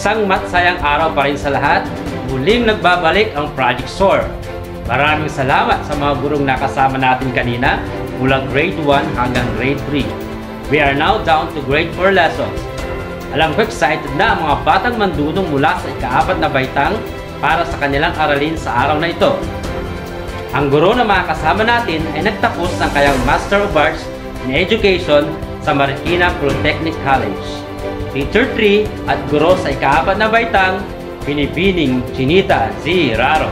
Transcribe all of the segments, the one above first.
Isang math-sayang araw pa rin sa lahat, muling nagbabalik ang Project SOAR. Maraming salamat sa mga gurong nakasama natin kanina mula grade 1 hanggang grade 3. We are now down to grade 4 lessons. Alam ko excited na ang mga batang mandunong mula sa ika-4 na baitang para sa kanilang aralin sa araw na ito. Ang guro na mga kasama natin ay nagtapos ng kayang Master of Arts in Education sa Marikina Polytechnic College. Teacher 3 at guro sa ika-4 na baitang, Binibining Chinita Z. Raro.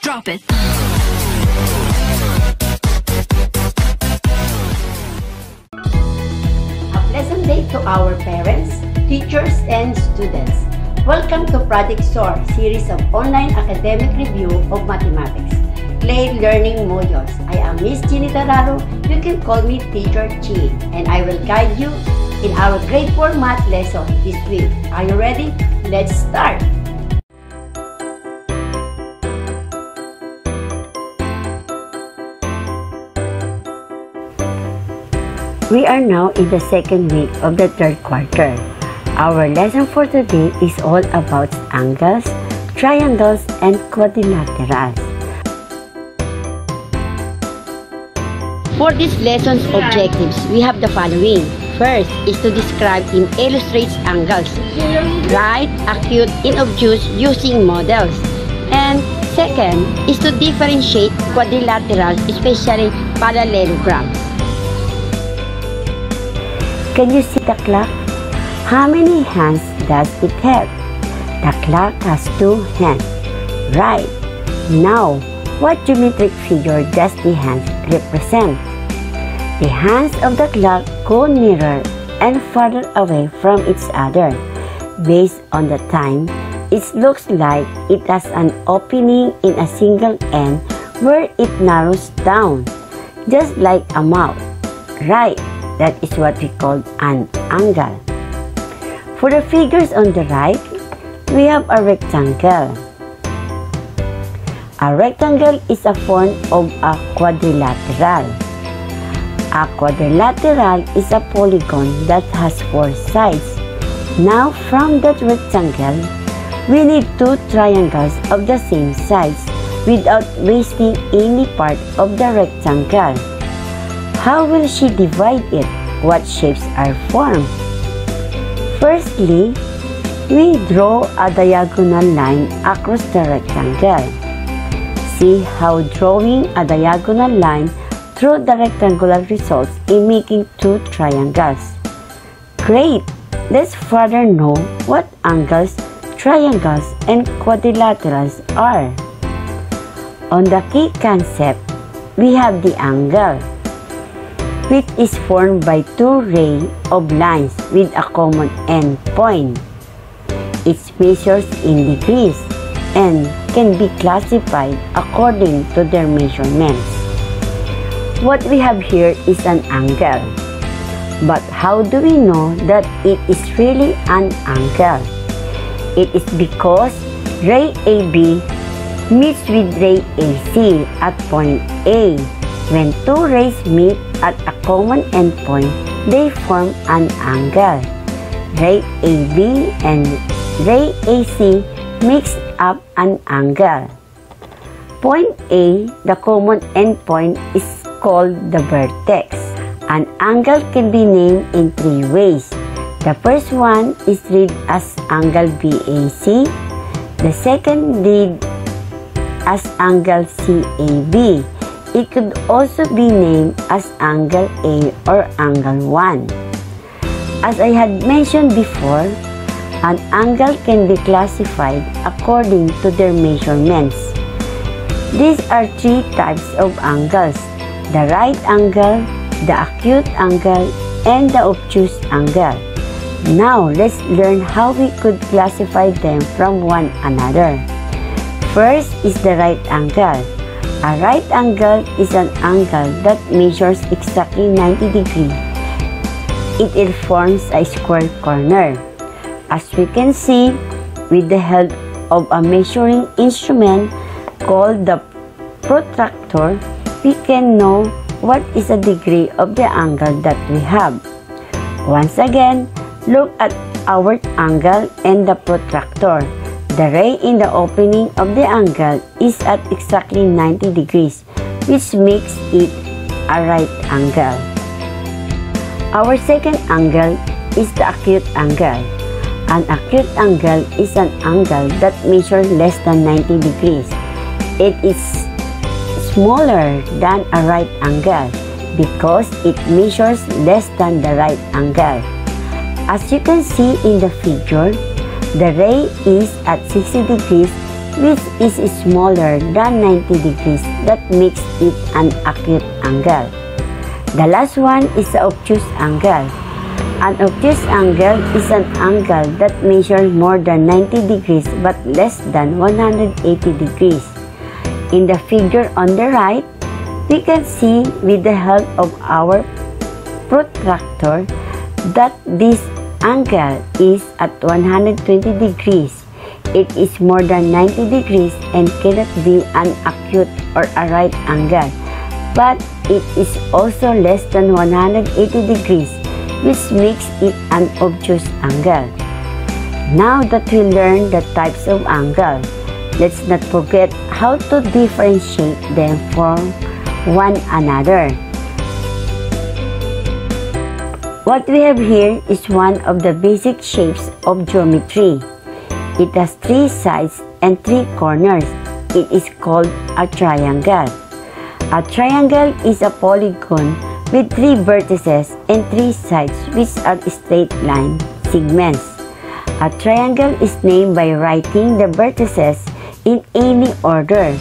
Drop it! A pleasant day to our parents, teachers, and students. Welcome to Project SOAR, series of online academic review of mathematics, CLAID Learning Modules. I am Miss CHENITA. You can call me Teacher Chi, and I will guide you in our grade 4 math lesson this week. Are you ready? Let's start! We are now in the second week of the third quarter. Our lesson for today is all about angles, triangles, and quadrilaterals. For this lesson's objectives, we have the following. First is to describe and illustrate angles. Write acute and obtuse using models. And second is to differentiate quadrilaterals, especially parallelograms. Can you see the clock? How many hands does it have? The clock has 2 hands. Right. Now, what geometric figure does the hands represent? The hands of the clock go nearer and farther away from each other. Based on the time, it looks like it has an opening in a single end where it narrows down, just like a mouth. Right. That is what we call an angle. For the figures on the right, we have a rectangle. A rectangle is a form of a quadrilateral. A quadrilateral is a polygon that has 4 sides. Now, from that rectangle, we need 2 triangles of the same size without wasting any part of the rectangle. How will she divide it? What shapes are formed? Firstly, we draw a diagonal line across the rectangle. See how drawing a diagonal line through the rectangular results in making 2 triangles. Great! Let's further know what angles, triangles, and quadrilaterals are. On the key concept, we have the angle, which is formed by 2 rays of lines with a common end point. It measures in degrees and can be classified according to their measurements. What we have here is an angle. But how do we know that it is really an angle? It is because ray AB meets with ray AC at point A. When 2 rays meet at a common endpoint, they form an angle. Ray AB and ray AC makes up an angle. Point A, the common endpoint, is called the vertex. An angle can be named in 3 ways. The first one is read as angle BAC. The second read as angle CAB. It could also be named as angle A or angle 1. As I had mentioned before, an angle can be classified according to their measurements. These are 3 types of angles: the right angle, the acute angle, and the obtuse angle. Now, let's learn how we could classify them from one another. First is the right angle. A right angle is an angle that measures exactly 90 degrees. It forms a square corner. As we can see, with the help of a measuring instrument called the protractor, we can know what is the degree of the angle that we have. Once again, look at our angle and the protractor. The ray in the opening of the angle is at exactly 90 degrees, which makes it a right angle. Our second angle is the acute angle. An acute angle is an angle that measures less than 90 degrees. It is smaller than a right angle because it measures less than the right angle. As you can see in the figure, the ray is at 60 degrees, which is smaller than 90 degrees. That makes it an acute angle. The last one is the obtuse angle. An obtuse angle is an angle that measures more than 90 degrees but less than 180 degrees. In the figure on the right, we can see with the help of our protractor that this angle is at 120 degrees. It is more than 90 degrees and cannot be an acute or a right angle, but it is also less than 180 degrees, which makes it an obtuse angle. Now that we learned the types of angle, let's not forget how to differentiate them from one another. What we have here is one of the basic shapes of geometry. It has 3 sides and 3 corners. It is called a triangle. A triangle is a polygon with 3 vertices and 3 sides which are straight line segments. A triangle is named by writing the vertices in any order.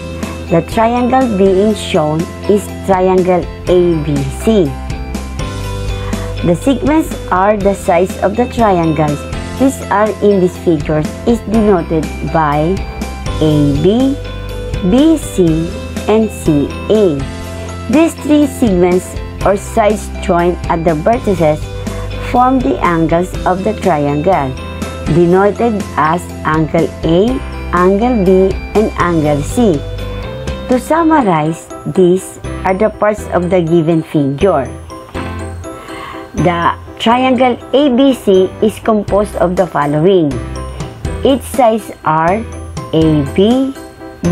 The triangle being shown is triangle ABC. The segments are the sides of the triangles which are in these figures is denoted by AB, BC, and CA. These 3 segments or sides joined at the vertices form the angles of the triangle, denoted as angle A, angle B, and angle C. To summarize, these are the parts of the given figure. The triangle ABC is composed of the following. Its sides are AB,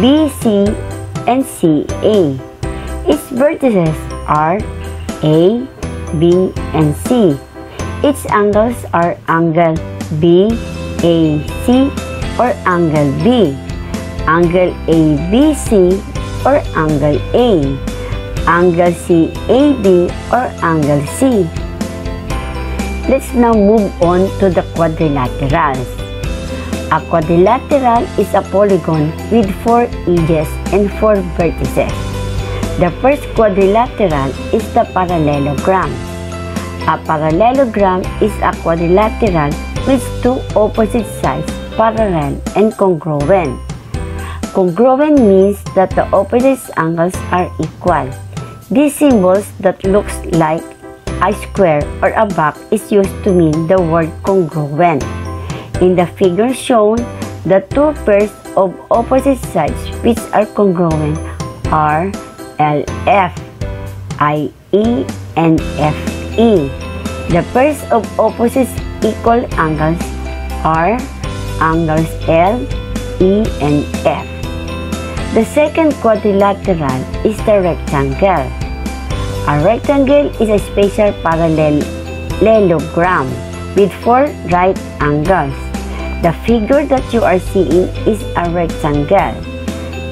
BC, and CA. Its vertices are A, B, and C. Its angles are angle BAC or angle B, angle ABC or angle A, angle CAB or angle C. Let's now move on to the quadrilaterals. A quadrilateral is a polygon with 4 edges and 4 vertices. The first quadrilateral is the parallelogram. A parallelogram is a quadrilateral with 2 opposite sides parallel and congruent. Congruent means that the opposite angles are equal. These symbols that looks like a square or a box is used to mean the word congruent. In the figure shown, the 2 pairs of opposite sides which are congruent are LF, IE, and FE. The pairs of opposite equal angles are angles L, E, and F. The second quadrilateral is the rectangle. A rectangle is a special parallelogram with 4 right angles. The figure that you are seeing is a rectangle.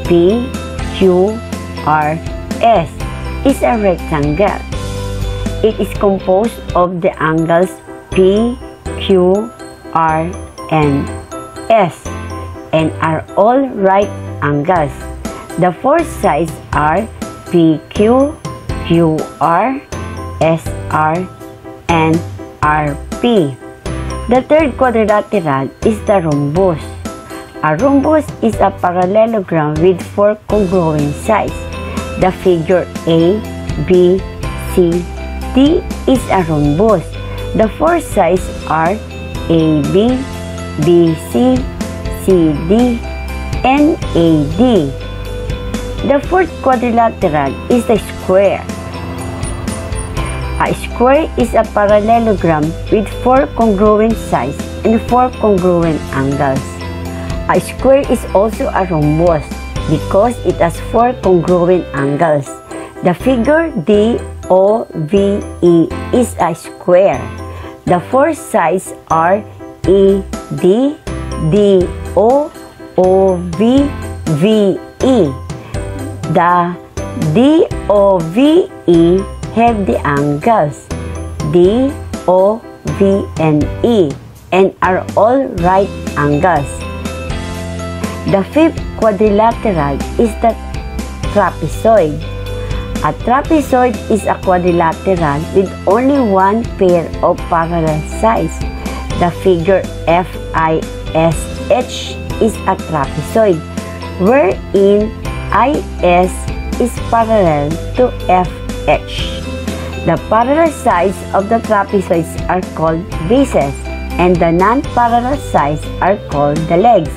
PQRS is a rectangle. It is composed of the angles P, Q, R, and S and are all right angles. The 4 sides are PQ, QR, SR, and RP. The third quadrilateral is the rhombus. A rhombus is a parallelogram with 4 congruent sides. The figure A, B, C, D is a rhombus. The 4 sides are AB, BC, CD, and AD. The fourth quadrilateral is the square. A square is a parallelogram with 4 congruent sides and 4 congruent angles. A square is also a rhombus because it has 4 congruent angles. The figure DOVE is a square. The 4 sides are ED, DO, OV, VE. The DOVE have the angles D, O, V, and E and are all right angles. The 5th quadrilateral is the trapezoid. A trapezoid is a quadrilateral with only one pair of parallel sides. The figure FISH is a trapezoid, wherein IS is parallel to FH. The parallel sides of the trapezoids are called bases, and the non-parallel sides are called the legs.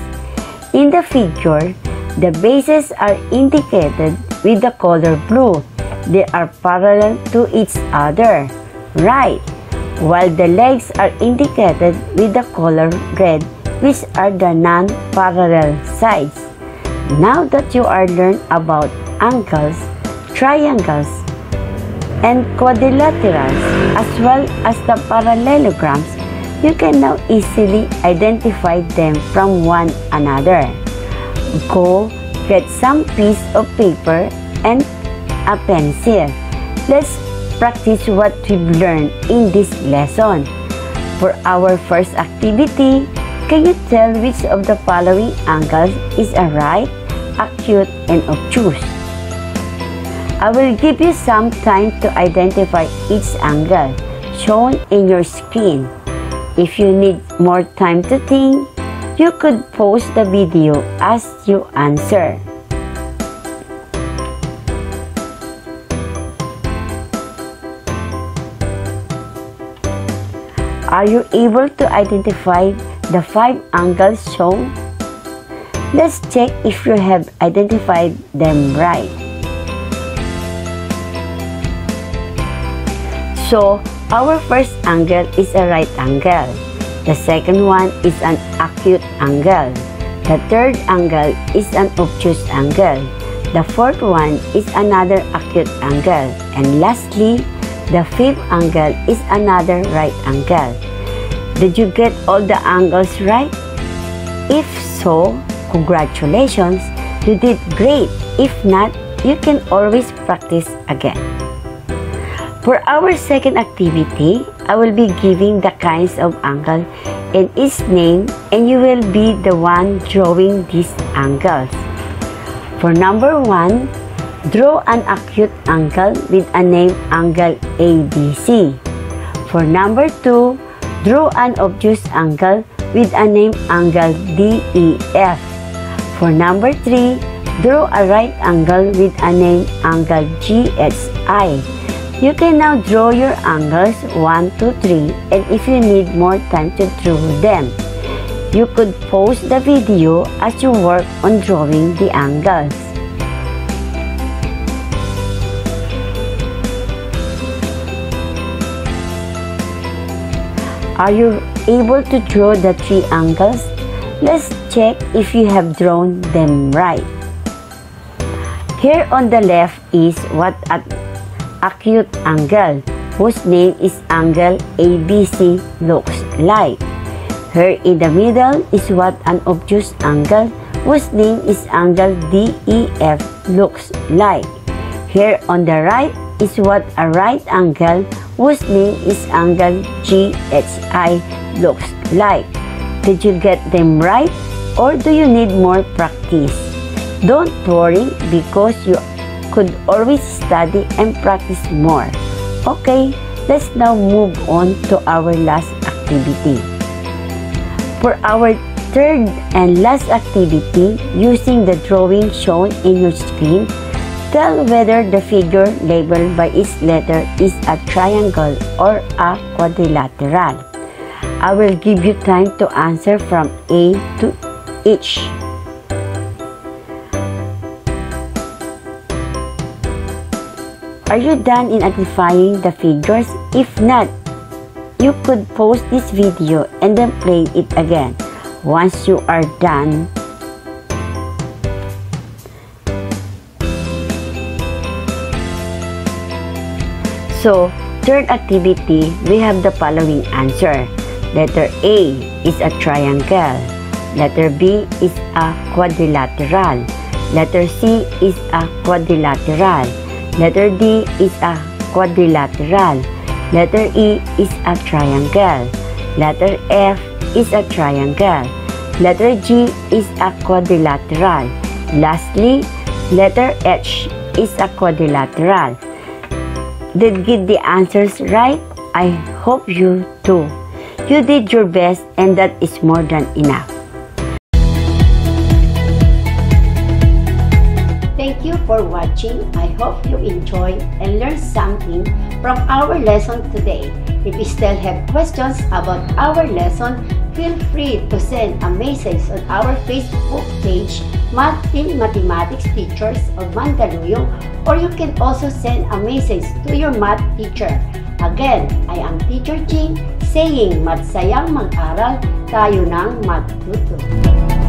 In the figure, the bases are indicated with the color blue. They are parallel to each other, right? While the legs are indicated with the color red, which are the non-parallel sides. Now that you are learned about angles, triangles, and quadrilaterals, as well as the parallelograms, you can now easily identify them from one another. Go get some piece of paper and a pencil. Let's practice what we've learned in this lesson. For our first activity, can you tell which of the following angles is a right, acute, and obtuse? I will give you some time to identify each angle shown in your screen. If you need more time to think, you could pause the video as you answer. Are you able to identify the 5 angles shown? Let's check if you have identified them right. So, our first angle is a right angle. The second one is an acute angle. The third angle is an obtuse angle. The fourth one is another acute angle. And lastly, the 5th angle is another right angle. Did you get all the angles right? If so, congratulations, you did great. If not, you can always practice again. For our second activity, I will be giving the kinds of angle and its name, and you will be the one drawing these angles. For number 1, draw an acute angle with a name angle ABC. For number 2, draw an obtuse angle with a name angle DEF. For number 3, draw a right angle with a name angle GHI. You can now draw your angles 1, 2, 3, and if you need more time to draw them, you could pause the video as you work on drawing the angles. Are you able to draw the 3 angles? Let's check if you have drawn them right. Here on the left is what an acute angle, whose name is angle ABC, looks like. Here in the middle is what an obtuse angle, whose name is angle DEF, looks like. Here on the right is what a right angle, whose name is angle GHI, looks like. Did you get them right, or do you need more practice? Don't worry, because you could always study and practice more. Okay, let's now move on to our last activity. For our third and last activity, using the drawing shown in your screen, tell whether the figure labeled by its letter is a triangle or a quadrilateral. I will give you time to answer from A to H. Are you done in identifying the figures? If not, you could pause this video and then play it again. Once you are done, so, third activity, we have the following answer. Letter A is a triangle. Letter B is a quadrilateral. Letter C is a quadrilateral. Letter D is a quadrilateral. Letter E is a triangle. Letter F is a triangle. Letter G is a quadrilateral. Lastly, letter H is a quadrilateral. Did you get the answers right? I hope you do. You did your best and that is more than enough. Thank you for watching. I hope you enjoyed and learned something from our lesson today. If you still have questions about our lesson, feel free to send a message on our Facebook page, Math in Mathematics Teachers of Mandaluyong, or you can also send a message to your math teacher. Again, I am Teacher Ching saying, Math-sayang Math-aral, tayo ng Math-tuto.